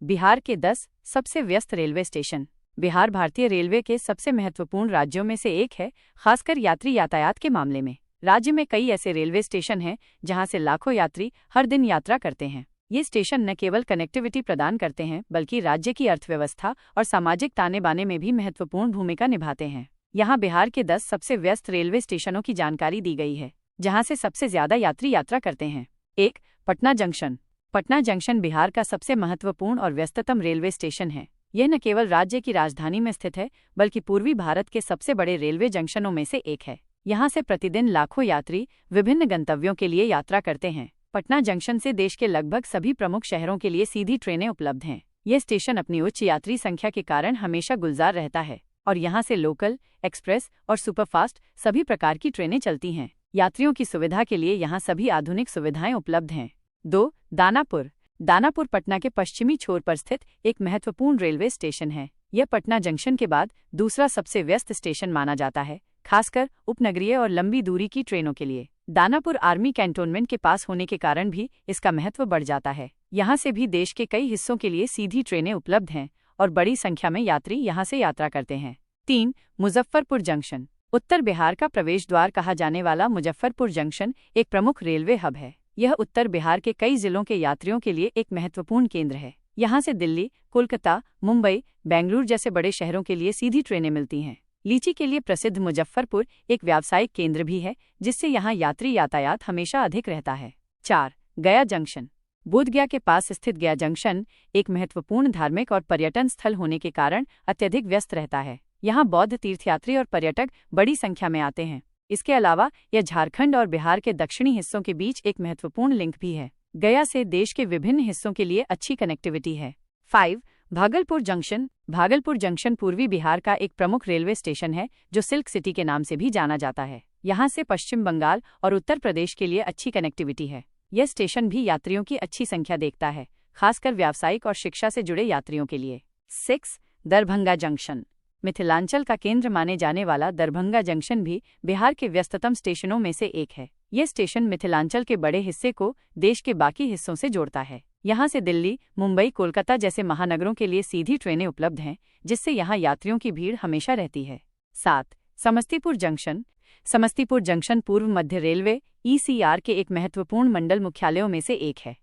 बिहार के 10 सबसे व्यस्त रेलवे स्टेशन। बिहार भारतीय रेलवे के सबसे महत्वपूर्ण राज्यों में से एक है, खासकर यात्री यातायात के मामले में। राज्य में कई ऐसे रेलवे स्टेशन हैं जहां से लाखों यात्री हर दिन यात्रा करते हैं। ये स्टेशन न केवल कनेक्टिविटी प्रदान करते हैं बल्कि राज्य की अर्थव्यवस्था और सामाजिक ताने बाने में भी महत्वपूर्ण भूमिका निभाते हैं। यहाँ बिहार के 10 सबसे व्यस्त रेलवे स्टेशनों की जानकारी दी गई है, जहाँ से सबसे ज्यादा यात्री यात्रा करते हैं। 1. पटना जंक्शन। पटना जंक्शन बिहार का सबसे महत्वपूर्ण और व्यस्ततम रेलवे स्टेशन है। यह न केवल राज्य की राजधानी में स्थित है बल्कि पूर्वी भारत के सबसे बड़े रेलवे जंक्शनों में से एक है। यहाँ से प्रतिदिन लाखों यात्री विभिन्न गंतव्यों के लिए यात्रा करते हैं। पटना जंक्शन से देश के लगभग सभी प्रमुख शहरों के लिए सीधी ट्रेनें उपलब्ध हैं। यह स्टेशन अपनी उच्च यात्री संख्या के कारण हमेशा गुलजार रहता है और यहाँ से लोकल, एक्सप्रेस और सुपरफास्ट सभी प्रकार की ट्रेनें चलती हैं। यात्रियों की सुविधा के लिए यहाँ सभी आधुनिक सुविधाएं उपलब्ध हैं। 2. दानापुर। दानापुर पटना के पश्चिमी छोर पर स्थित एक महत्वपूर्ण रेलवे स्टेशन है। यह पटना जंक्शन के बाद दूसरा सबसे व्यस्त स्टेशन माना जाता है, खासकर उपनगरीय और लंबी दूरी की ट्रेनों के लिए। दानापुर आर्मी कैंटोनमेंट के पास होने के कारण भी इसका महत्व बढ़ जाता है। यहाँ से भी देश के कई हिस्सों के लिए सीधी ट्रेनें उपलब्ध हैं और बड़ी संख्या में यात्री यहाँ से यात्रा करते हैं। 3. मुजफ्फरपुर जंक्शन। उत्तर बिहार का प्रवेश द्वार कहा जाने वाला मुजफ्फरपुर जंक्शन एक प्रमुख रेलवे हब है। यह उत्तर बिहार के कई जिलों के यात्रियों के लिए एक महत्वपूर्ण केंद्र है। यहाँ से दिल्ली, कोलकाता, मुंबई, बेंगलुरु जैसे बड़े शहरों के लिए सीधी ट्रेनें मिलती हैं। लीची के लिए प्रसिद्ध मुजफ्फरपुर एक व्यावसायिक केंद्र भी है, जिससे यहाँ यात्री यातायात हमेशा अधिक रहता है। 4. गया जंक्शन। बोधगया के पास स्थित गया जंक्शन एक महत्वपूर्ण धार्मिक और पर्यटन स्थल होने के कारण अत्यधिक व्यस्त रहता है। यहाँ बौद्ध तीर्थयात्री और पर्यटक बड़ी संख्या में आते हैं। इसके अलावा यह झारखंड और बिहार के दक्षिणी हिस्सों के बीच एक महत्वपूर्ण लिंक भी है। गया से देश के विभिन्न हिस्सों के लिए अच्छी कनेक्टिविटी है। 5. भागलपुर जंक्शन। भागलपुर जंक्शन पूर्वी बिहार का एक प्रमुख रेलवे स्टेशन है, जो सिल्क सिटी के नाम से भी जाना जाता है। यहाँ से पश्चिम बंगाल और उत्तर प्रदेश के लिए अच्छी कनेक्टिविटी है। यह स्टेशन भी यात्रियों की अच्छी संख्या देखता है, खासकर व्यावसायिक और शिक्षा से जुड़े यात्रियों के लिए। 6. दरभंगा जंक्शन। मिथिलांचल का केंद्र माने जाने वाला दरभंगा जंक्शन भी बिहार के व्यस्ततम स्टेशनों में से एक है। यह स्टेशन मिथिलांचल के बड़े हिस्से को देश के बाकी हिस्सों से जोड़ता है। यहाँ से दिल्ली, मुंबई, कोलकाता जैसे महानगरों के लिए सीधी ट्रेनें उपलब्ध हैं, जिससे यहाँ यात्रियों की भीड़ हमेशा रहती है। 7. समस्तीपुर जंक्शन। समस्तीपुर जंक्शन पूर्व मध्य रेलवे (ECR) के एक महत्वपूर्ण मंडल मुख्यालयों में से एक है।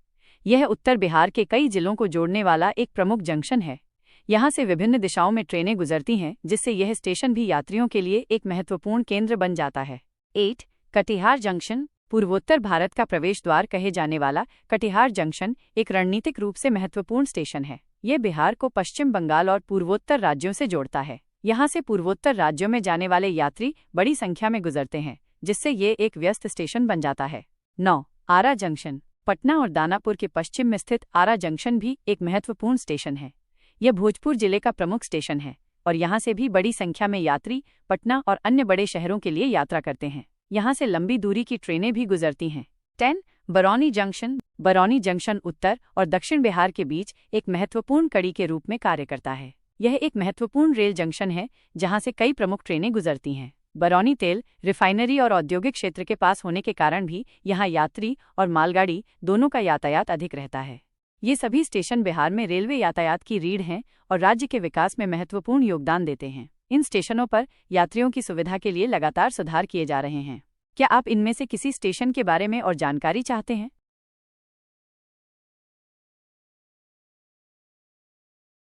यह उत्तर बिहार के कई जिलों को जोड़ने वाला एक प्रमुख जंक्शन है। यहाँ से विभिन्न दिशाओं में ट्रेनें गुजरती हैं, जिससे यह स्टेशन भी यात्रियों के लिए एक महत्वपूर्ण केंद्र बन जाता है। 8. कटिहार जंक्शन। पूर्वोत्तर भारत का प्रवेश द्वार कहे जाने वाला कटिहार जंक्शन एक रणनीतिक रूप से महत्वपूर्ण स्टेशन है। यह बिहार को पश्चिम बंगाल और पूर्वोत्तर राज्यों से जोड़ता है। यहाँ से पूर्वोत्तर राज्यों में जाने वाले यात्री बड़ी संख्या में गुजरते हैं, जिससे ये एक व्यस्त स्टेशन बन जाता है। 9. आरा जंक्शन। पटना और दानापुर के पश्चिम में स्थित आरा जंक्शन भी एक महत्वपूर्ण स्टेशन है। यह भोजपुर जिले का प्रमुख स्टेशन है और यहाँ से भी बड़ी संख्या में यात्री पटना और अन्य बड़े शहरों के लिए यात्रा करते हैं। यहाँ से लंबी दूरी की ट्रेनें भी गुजरती हैं। 10. बरौनी जंक्शन। बरौनी जंक्शन उत्तर और दक्षिण बिहार के बीच एक महत्वपूर्ण कड़ी के रूप में कार्य करता है। यह एक महत्वपूर्ण रेल जंक्शन है, जहाँ से कई प्रमुख ट्रेनें गुजरती हैं। बरौनी तेल, रिफाइनरी और औद्योगिक क्षेत्र के पास होने के कारण भी यहाँ यात्री और मालगाड़ी दोनों का यातायात अधिक रहता है। ये सभी स्टेशन बिहार में रेलवे यातायात की रीढ़ हैं और राज्य के विकास में महत्वपूर्ण योगदान देते हैं। इन स्टेशनों पर यात्रियों की सुविधा के लिए लगातार सुधार किए जा रहे हैं। क्या आप इनमें से किसी स्टेशन के बारे में और जानकारी चाहते हैं?